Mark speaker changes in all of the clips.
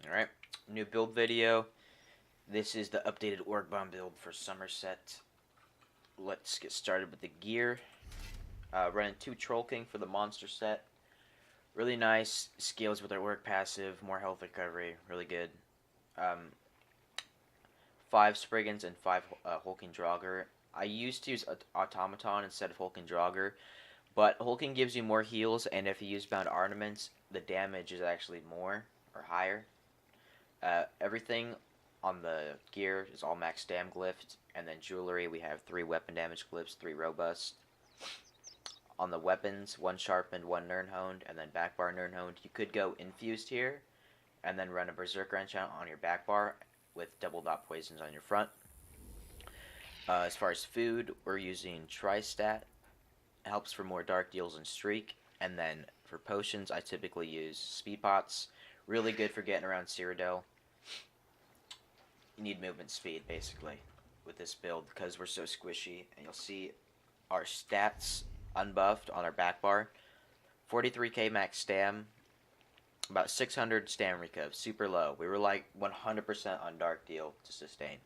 Speaker 1: Alright, new build video. This is the updated Orgbomb build for Summerset. Let's get started with the gear. Running 2 Troll King for the monster set. Really nice. Scales with our work passive, more health recovery, really good. 5 Spriggans and 5 Hulking Draugr. I used to use Automaton instead of Hulking Draugr, but Hulking gives you more heals, and if you use bound ornaments, the damage is actually more or higher. Everything on the gear is all max dam glyphed, and then jewelry we have 3 weapon damage glyphs, 3 robust. On the weapons, 1 sharpened, 1 nirnhoned, and then back bar nirnhoned. You could go infused here, and then run a berserker enchant on your back bar with double dot poisons on your front. As far as food, we're using Tristat. It helps for more dark deals and streak. And then for potions, I typically use speed pots. Really good for getting around Cyrodiil. You need movement speed, basically, with this build because we're so squishy. And you'll see our stats unbuffed on our back bar. 43k max stam, about 600 stam recuv, super low. We were like 100% on dark deal to sustain.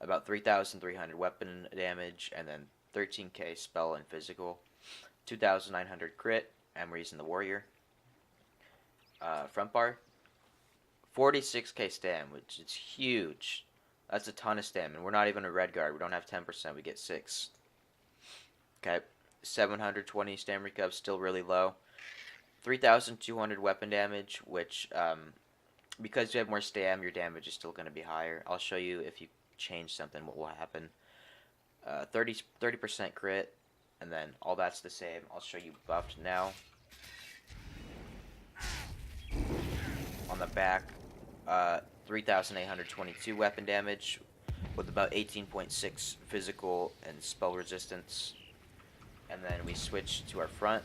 Speaker 1: About 3,300 weapon damage, and then 13k spell and physical. 2,900 crit, and we're using the warrior. Front bar, 46k stam, which is huge. That's a ton of stam, and we're not even a red guard. We don't have 10%, we get 6. Okay, 720 stam recuv, still really low. 3,200 weapon damage, which, because you have more stam, your damage is still going to be higher. I'll show you if you change something what will happen. 30% crit, and then all that's the same. I'll show you buffed now. On the back, 3,822 weapon damage with about 18.6 physical and spell resistance. And then we switch to our front.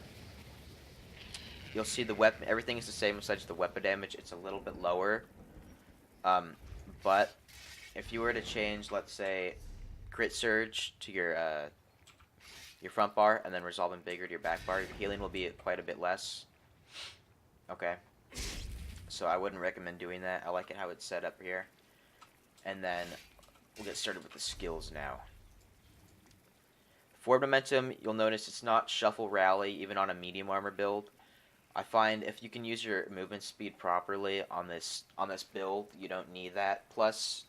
Speaker 1: You'll see the weapon, everything is the same besides the weapon damage. It's a little bit lower. But if you were to change, let's say, crit surge to your front bar and then resolve and bigger to your back bar, your healing will be quite a bit less. Okay. So I wouldn't recommend doing that. I like it how it's set up here. And then we'll get started with the skills now. For momentum, you'll notice it's not shuffle rally even on a medium armor build. I find if you can use your movement speed properly on this build, you don't need that. Plus,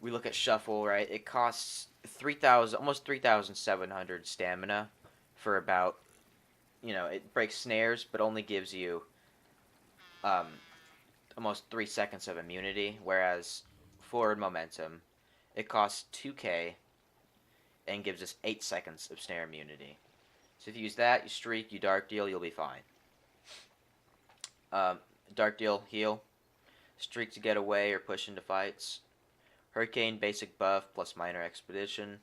Speaker 1: we look at shuffle, right? It costs 3,000, almost 3,700 stamina for about, it breaks snares, but only gives you almost 3 seconds of immunity. Whereas forward momentum, it costs 2k and gives us 8 seconds of snare immunity. So if you use that, you streak, you dark deal, you'll be fine. Dark deal, heal. Streak to get away or push into fights. Hurricane, basic buff plus minor expedition.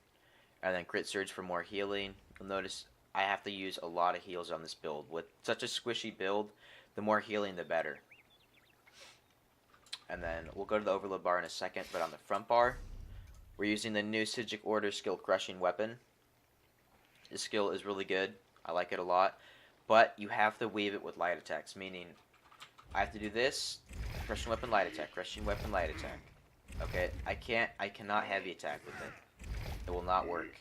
Speaker 1: And then crit surge for more healing. You'll notice I have to use a lot of heals on this build. With such a squishy build, the more healing the better. And then we'll go to the overload bar in a second, but on the front bar, we're using the new Psijic Order skill, Crushing Weapon. This skill is really good. I like it a lot. But you have to weave it with light attacks, meaning I have to do this, Crushing Weapon, light attack, Crushing Weapon, light attack. Okay, I cannot heavy attack with it. It will not work.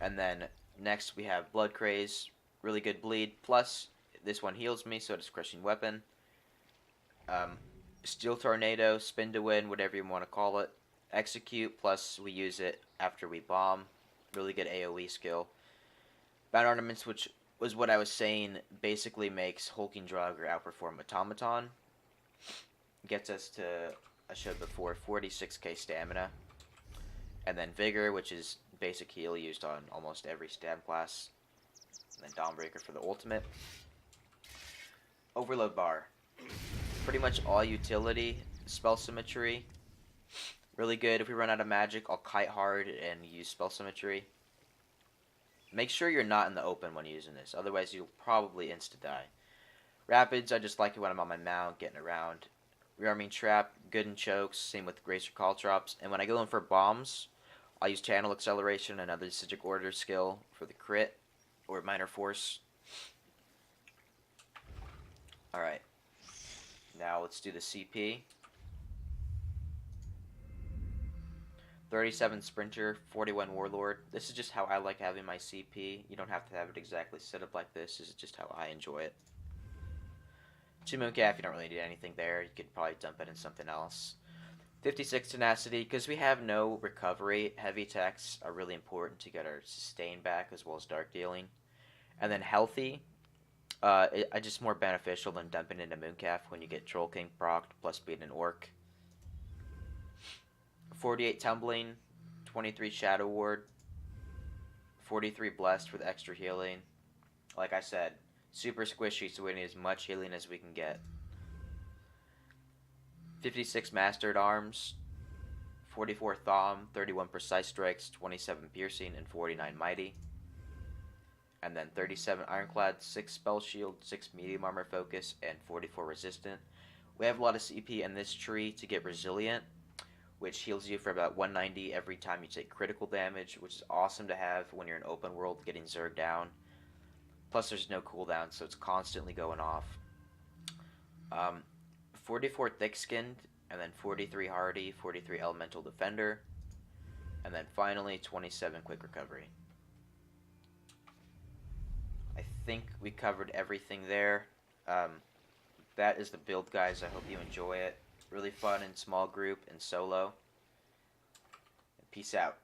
Speaker 1: And then next we have Blood Craze, really good bleed, plus this one heals me, so does Crushing Weapon. Steel Tornado, Spin to Win, whatever you want to call it. Execute, plus we use it after we bomb. Really good AoE skill. Bound Ornaments, which was what I was saying, basically makes Hulking Draugr outperform Automaton. Gets us to, I showed before, 46k stamina. And then Vigor, which is basic heal used on almost every stab class. And then Dawnbreaker for the ultimate. Overload bar. Pretty much all utility, spell symmetry. Really good. If we run out of magic, I'll kite hard and use spell symmetry. Make sure you're not in the open when using this, otherwise you'll probably insta-die. Rapids, I just like it when I'm on my mount, getting around. Rearming Trap, good in chokes, same with Gracer Caltrops. And when I go in for bombs, I'll use Channel Acceleration, another Psijic Order skill for the crit, or Minor Force. Alright, now let's do the CP. 37 Sprinter, 41 Warlord. This is just how I like having my CP. You don't have to have it exactly set up like this. This is just how I enjoy it. 2 Mooncalf, you don't really need anything there. You could probably dump it in something else. 56 Tenacity, because we have no recovery, heavy attacks are really important to get our sustain back as well as dark dealing. And then Healthy, it's just more beneficial than dumping into Mooncalf when you get Troll King procced plus being an Orc. 48 Tumbling, 23 Shadow Ward, 43 Blessed for the extra healing. Like I said, super squishy, so we need as much healing as we can get. 56 Master at Arms, 44 Thom, 31 Precise Strikes, 27 Piercing, and 49 Mighty. And then 37 Ironclad, 6 Spell Shield, 6 Medium Armor Focus, and 44 Resistant. We have a lot of CP in this tree to get Resilient, which heals you for about 190 every time you take critical damage, which is awesome to have when you're in open world getting zerged down. Plus there's no cooldown, so it's constantly going off. 44 Thick-Skinned, and then 43 Hardy, 43 Elemental Defender, and then finally 27 Quick Recovery. I think we covered everything there. That is the build, guys. I hope you enjoy it. Really fun in small group and solo. Peace out.